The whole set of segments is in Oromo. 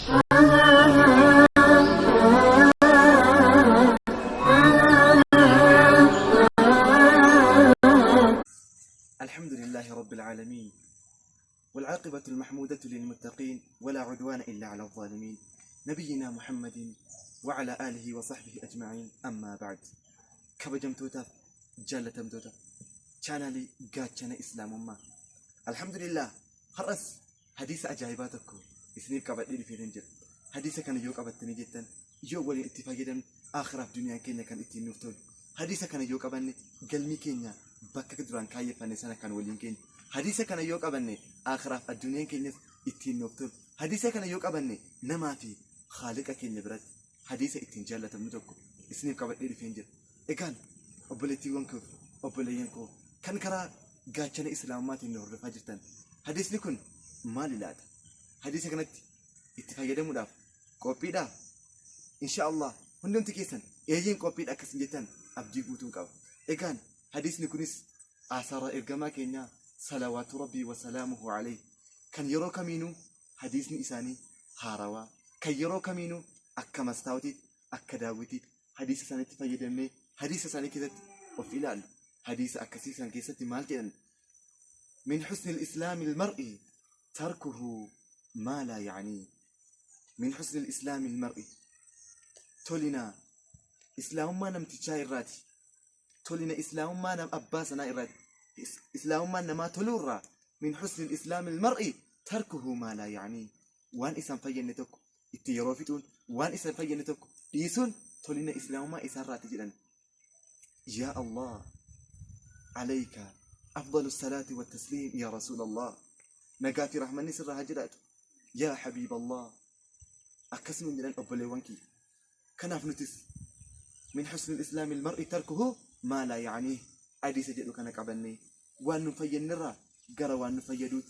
الحمد لله رب العالمين والعاقبة المحمودة للمتقين ولا عدوان إلا على الظالمين نبينا محمد وعلى آله وصحبه أجمعين أما بعد كبجمتوتا جالتمتوتا channelii gaachana islaamummaa alhamdulillah har'as hadiisa ajaa'iba tokko isiniif qabadhee dhufeen jira. Hadiisa kana yoo qabattanii jettan yoo waliin itti fayyadamne aakhiraaf duniyaan keenya kan ittiin nuuf tolu. Hadiisa kana yoo qabanne galmii keenya bakka duraan kaayeffanne sana kan waliin keenya. Hadiisa kana yoo qabanne aakhiraaf addunyaan keenyas ittiin nuuf tolu. Hadiisa kana yoo qabanne namaa fi Khaaliqa keenya biratti hadiisa ittiin jaallatamnu tokko isiniif qabadhee dhufeen jira. Egaan obboleettiiwwan koo obboleeyyan koo kan karaa gaachana islaamummaatiin hordofaa jirtan hadiisni kun maal ilaata? Hadiisa kanatti itti fayyadamuudhaaf qophiidha? Inshaallah hundumti keessan eeyyiin qophiidha akkasin jettan abdii guutuun qaba. Egaan hadiisni kunis asaara ergamaa keenya salawaatu rabbii wa salaamuhu alayhi kan yeroo kamiinuu hadiisni isaanii haarawaa, kan yeroo kamiinuu akka mastaawatiif akka daawwitiif hadiisa isaaniitti fayyadamnee hadiisa isaanii keessatti of ilaallu. حديث أكسيسا كيستي مالتين من حسن الإسلام المرئي تركه ما لا يعنيه. من حسن الإسلام المرئي تولنا إسلام ما نم تشاي الراتي، تولنا إسلام ما نم أباسنا الراتي، إسلام ما نما تلورا. من حسن الإسلام المرئي تركه ما لا يعنيه. وان إسان فينتك التيروفتون وان إسان فينتك ديسون تولنا إسلام ما إسان راتي جدا. يا الله عليك أفضل الصلاة والتسليم يا رسول الله. نقاتي رحمن سر هجرات يا حبيب الله. أكسم من الأبل وانكي كناف نتس. من حسن الإسلام المرء تركه ما لا يعنيه. أدي سجدو كانك عبني وان نفين نرى قرى وان نفيدوت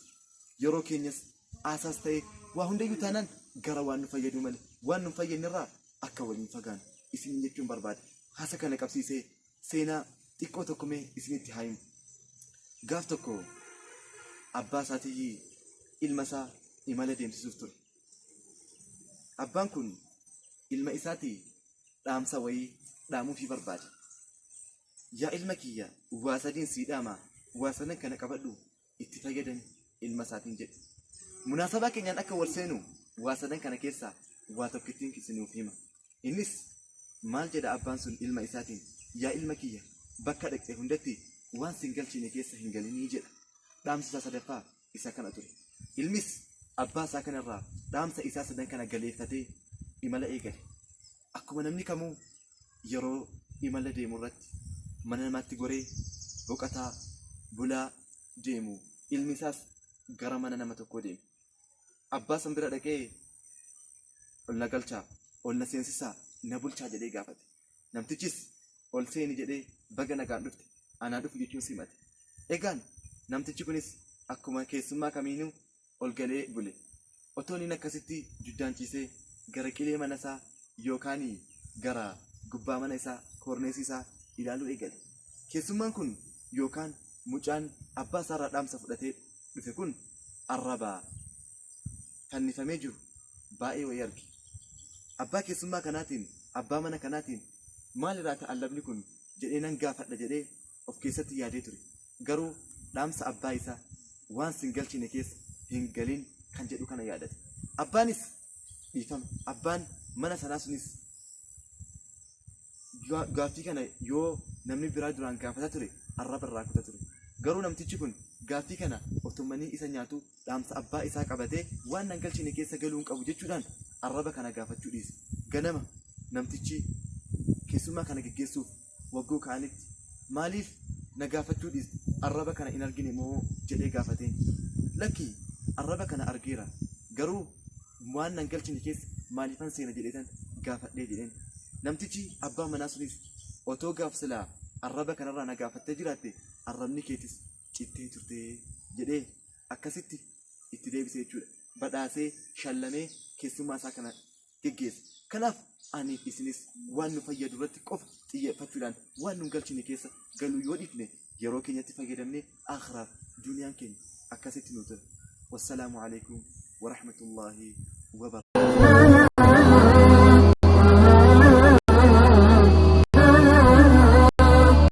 يرو كينيس أساس تاي وهن يتانان قرى وان نفيدو مل وان نفين نرى أكوالين فقان اسم يكون برباد خاصة كانك أبسيسي سينا xiqqoo tokko mee isinitti haa himu. Gaaf tokko abbaa isaatii ilma isaa imala deemsisuuf ture. Abbaan kun ilma isaatii dhaamsa wayii dhaamuufii barbaade. Yaa ilma kiyya waa sadiin sii dhaamaa waa sadan kana qabadhu itti fayyadami ilma isaatiin jedhe. Munaasabaa keenyaan akka wal seenu waa sadan kana keessaa waa tokkittiin kisinuuf hima. Innis maal jedha abbaan sun ilma isaatiin? Yaa ilma kiyya bakka dhaqxee hundatti waan singalchine keessa hin galinii jedha. Dhaamsa isaa sadaffaa isa kana ture. Ilmis abbaa isaa kanarraa dhaamsa isaa sadan kana galeeffatee imala eegale. Akkuma namni kamuu yeroo imala deemu irratti mana namaatti goree boqataa bulaa deemu ilmi isaas gara mana nama tokkoo deeme. Abbaa san bira dhaqee ol na galchaa ol na seensisaa na bulchaa jedhee gaafate. Namtichis ol seeni jedhee baga nagaan dhufte anaa dhufu jechuun simate. Egaan namtichi kunis akkuma keessummaa kamiinuu ol galee bule. Otoo inni akkasitti juddaanchiisee gara qilee mana isaa yookaan gara gubbaa mana isaa korneesii isaa ilaaluu eegale. Keessummaan kun yookaan mucaan abbaa isaarraa dhaamsa fudhatee dhufe kun arrabaa fannifamee jiru baay'ee wayii arge. Abbaa keessummaa kanaatiin abbaa mana kanaatiin maal irraa ta'allabni kun jedhee nan gaafadha jedhee of keessatti yaadee ture. Garuu dhaamsa abbaa isaa waan singalchine keessa hin galin kan jedhu kana yaadate. Abbaanis dhiifama. Abbaan mana sanaa sunis gaaffii kana yoo namni biraa duraan gaafata ture arraba irraa kuta ture. Garuu namtichi kun gaaffii kana otomanii isa nyaatu dhaamsa abbaa isaa qabatee waan nan galchine keessa galuu hin qabu jechuudhaan arraba kana gaafachuu dhiise. Ganama namtichi keessummaa kana geggeessuuf waggoo kaanitti maaliif na gaafachuu dhiiste? Arraba kana hin argine moo jedhee gaafateen. Lakki arraba kana argeera garuu waan nan galchine keessa maaliifan seena jedheetan gaafadhee jedheen. Namtichi abbaa manaa sunis otoo gaafsilaa arraba kanarraa na gaafattee jiraatte arrabni keetis cittee turte jedhee akkasitti itti deebisee jechuudha. Badhaasee shallamee keessummaa isaa kana geggeesse. Kanaaf aniif isinis waan nu fayyadu irratti qofa xiyyeeffachuudhaan waan nu galchine keessa galuu yoo dhiifne yeroo keenyatti fayyadamnee aakhiraaf duniyaan keenya akkasitti nu tura. Wassalaamu alaikum wa rahmatullahi wa barakatuh.